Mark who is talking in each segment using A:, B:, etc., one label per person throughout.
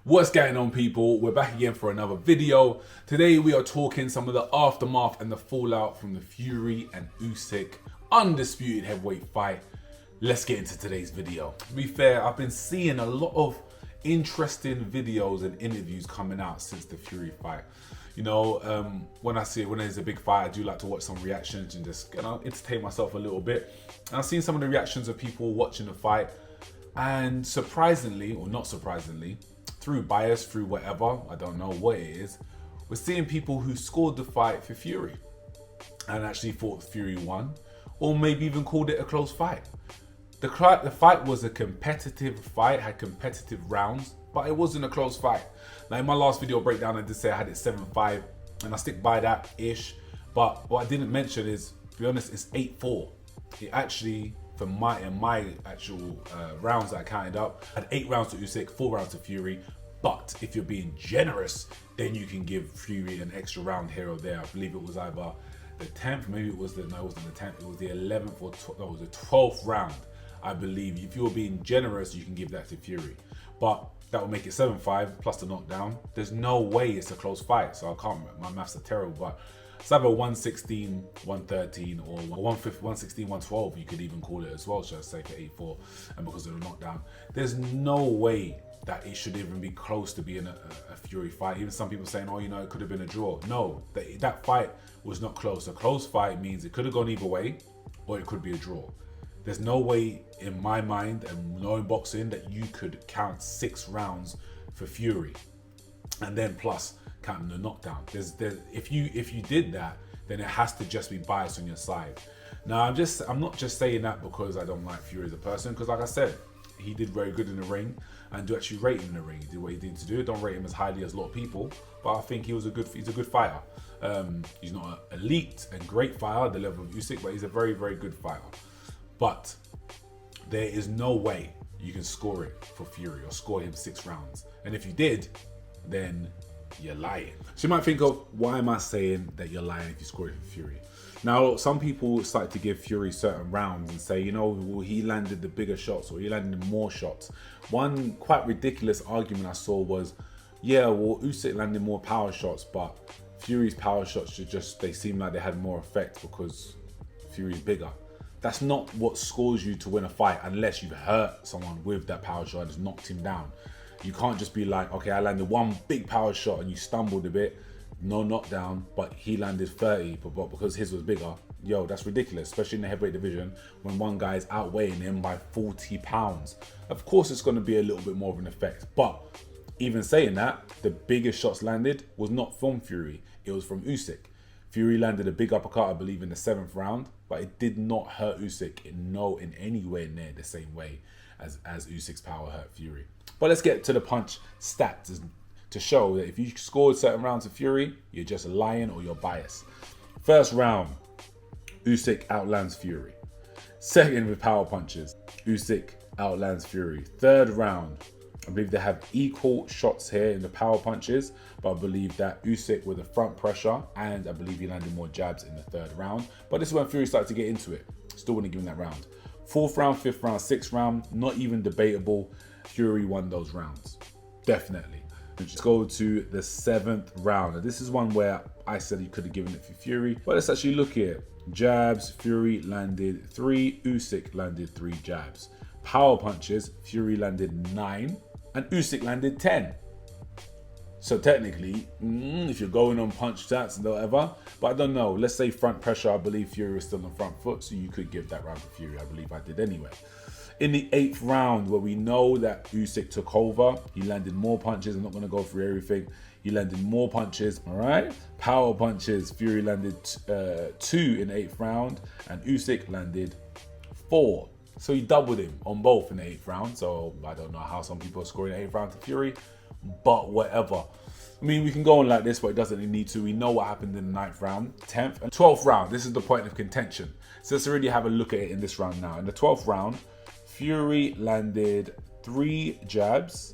A: What's going on, people? We're back again for another video. Today we are talking some of the aftermath and the fallout from the Fury and Usyk Undisputed heavyweight fight. Let's get into today's video. To be fair, I've been seeing a lot of interesting videos and interviews coming out since the Fury fight. You know, when there's a big fight, I do like to watch some reactions and just entertain myself a little bit. And I've seen some of the reactions of people watching the fight, and surprisingly, or not surprisingly, through bias, through whatever, I don't know what it is, we're seeing people who scored the fight for Fury and actually thought Fury won, or maybe even called it a close fight. The fight was a competitive fight, had competitive rounds, but it wasn't a close fight. Now, in my last video breakdown, I did say I had it 7-5, and I stick by that-ish, but what I didn't mention is, to be honest, it's 8-4. It actually, in my actual rounds that I counted up, had 8 rounds to Usyk, 4 rounds to Fury. But if you're being generous, then you can give Fury an extra round here or there. I believe it was either the 10th, maybe it wasn't the 10th, it was the 11th or it was the 12th round, I believe. If you're being generous, you can give that to Fury. But that will make it 7-5 plus the knockdown. There's no way it's a close fight, so I can't, my maths are terrible, but it's either 116, 113, or 116, 112, you could even call it as well, should I say, for 8-4, and because of the knockdown. There's no way that it should even be close to being a Fury fight. Even some people saying, oh, you know, it could have been a draw. No, that fight was not close. A close fight means it could have gone either way, or it could be a draw. There's no way in my mind, and knowing boxing, that you could count 6 rounds for Fury, and then plus counting the knockdown. If you did that, then it has to just be bias on your side. Now, I'm not just saying that because I don't like Fury as a person, because like I said, he did very good in the ring, and do actually rate him in the ring. He did what he needed to do. Don't rate him as highly as a lot of people, but I think he's a good fighter. He's not an elite and great fighter at the level of Usyk, but he's a very, very good fighter. But there is no way you can score it for Fury or score him 6 rounds. And if you did, then you're lying. So you might think of, why am I saying that you're lying if you score it for Fury? Now, some people started to give Fury certain rounds and say, you know, well, he landed the bigger shots or he landed more shots. One quite ridiculous argument I saw was, yeah, well, Usyk landed more power shots, but Fury's power shots they seem like they had more effect because Fury's bigger. That's not what scores you to win a fight unless you've hurt someone with that power shot and just knocked him down. You can't just be like, okay, I landed one big power shot and you stumbled a bit, no knockdown, but he landed 30, but because his was bigger. Yo, that's ridiculous, especially in the heavyweight division when one guy is outweighing him by 40 pounds. Of course, it's going to be a little bit more of an effect, but even saying that, the biggest shots landed was not from Fury, it was from Usyk. Fury landed a big uppercut, I believe, in the 7th round, but it did not hurt Usyk in anywhere near the same way as Usyk's power hurt Fury. But let's get to the punch stats to show that if you scored certain rounds of Fury, you're just lying or you're biased. First round, Usyk outlands Fury. Second with power punches, Usyk outlands Fury. Third round, I believe they have equal shots here in the power punches, but I believe that Usyk with the front pressure, and I believe he landed more jabs in the 3rd round. But this is when Fury started to get into it. Still wouldn't give him that round. 4th round, 5th round, 6th round, not even debatable. Fury won those rounds, definitely. Let's go to the 7th round. Now, this is one where I said he could have given it for Fury, but let's actually look here. Jabs, Fury landed 3, Usyk landed 3 jabs. Power punches, Fury landed 9, and Usyk landed 10. So technically, if you're going on punch stats and whatever, but I don't know. Let's say front pressure, I believe Fury was still on front foot, so you could give that round to Fury. I believe I did anyway. In the 8th round, where we know that Usyk took over, he landed more punches. I'm not going to go through everything. He landed more punches, all right? Power punches, Fury landed 2 in the 8th round, and Usyk landed 4. So he doubled him on both in the 8th round. So I don't know how some people are scoring the 8th round to Fury, but whatever. I mean, we can go on like this, but it doesn't need to. We know what happened in the 9th round, 10th, and 12th round. This is the point of contention. So let's already have a look at it in this round now. In the 12th round, Fury landed 3 jabs,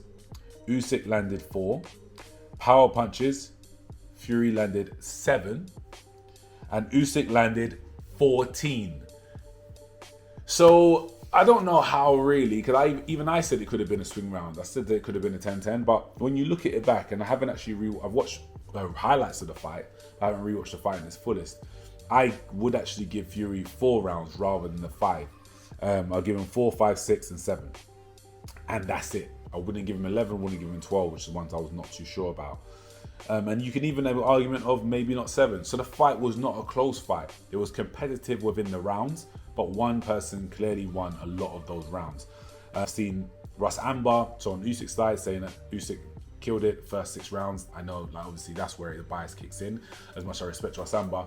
A: Usyk landed 4. Power punches, Fury landed 7, and Usyk landed 14. So I don't know how really, because even I said it could have been a swing round. I said that it could have been a 10-10, but when you look at it back, and I haven't actually I've watched highlights of the fight. I haven't rewatched the fight in its fullest. I would actually give Fury 4 rounds rather than the 5. I'll give him 4, 5, 6, and 7, and that's it. I wouldn't give him 11, wouldn't give him 12, which is the ones I was not too sure about. And you can even have an argument of maybe not 7. So the fight was not a close fight. It was competitive within the rounds, but one person clearly won a lot of those rounds. I've seen Russ Amber, so on Usyk's side, saying that Usyk killed it first 6 rounds. I know, like, obviously that's where the bias kicks in. As much as I respect Russ Amber,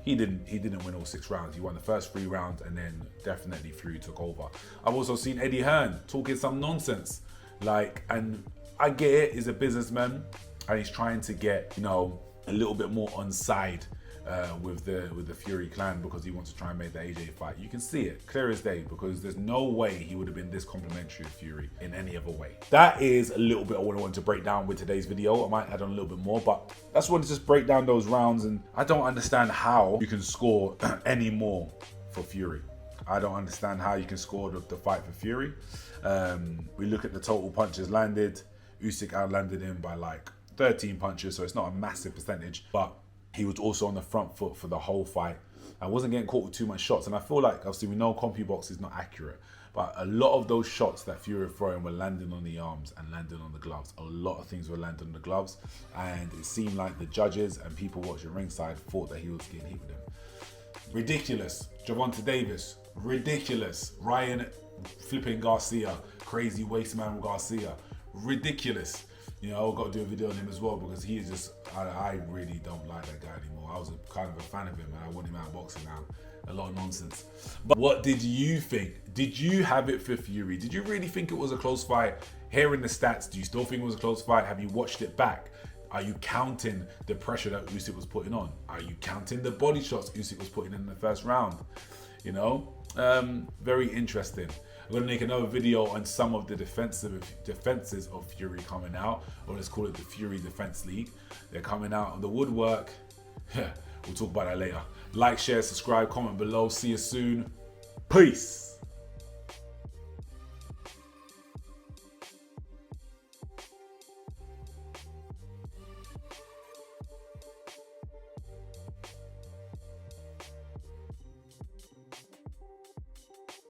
A: he didn't win all 6 rounds. He won the first 3 rounds, and then definitely Fury took over. I've also seen Eddie Hearn talking some nonsense, like, and I get it. He's a businessman, and he's trying to get, you know, a little bit more on side with the Fury clan, because he wants to try and make the AJ fight. You can see it clear as day, because there's no way he would have been this complimentary of Fury in any other way. That is a little bit of what I wanted to break down with today's video. I might add on a little bit more, but that's what to just break down those rounds. And I don't understand how you can score any more for Fury. I don't understand how you can score the fight for Fury. We look at the total punches landed. Usyk outlanded him by like 13 punches, so it's not a massive percentage, but he was also on the front foot for the whole fight. I wasn't getting caught with too much shots, and I feel like, obviously, we know CompuBox is not accurate, but a lot of those shots that Fury were throwing were landing on the arms and landing on the gloves. A lot of things were landing on the gloves, and it seemed like the judges and people watching ringside thought that he was getting hit with them. Ridiculous. Gervonta Davis, ridiculous. Ryan flipping Garcia, crazy wasteman Garcia, ridiculous. You know, I've got to do a video on him as well, because he is just, I really don't like that guy anymore. I was kind of a fan of him, and I want him out of boxing now. A lot of nonsense. But what did you think? Did you have it for Fury? Did you really think it was a close fight? Hearing the stats, do you still think it was a close fight? Have you watched it back? Are you counting the pressure that Usyk was putting on? Are you counting the body shots Usyk was putting in the first round? You know, very interesting. I'm going to make another video on some of the defenses of Fury coming out, or let's call it the Fury Defense League. They're coming out of the woodwork. We'll talk about that later. Like, share, subscribe, comment below. See you soon. Peace.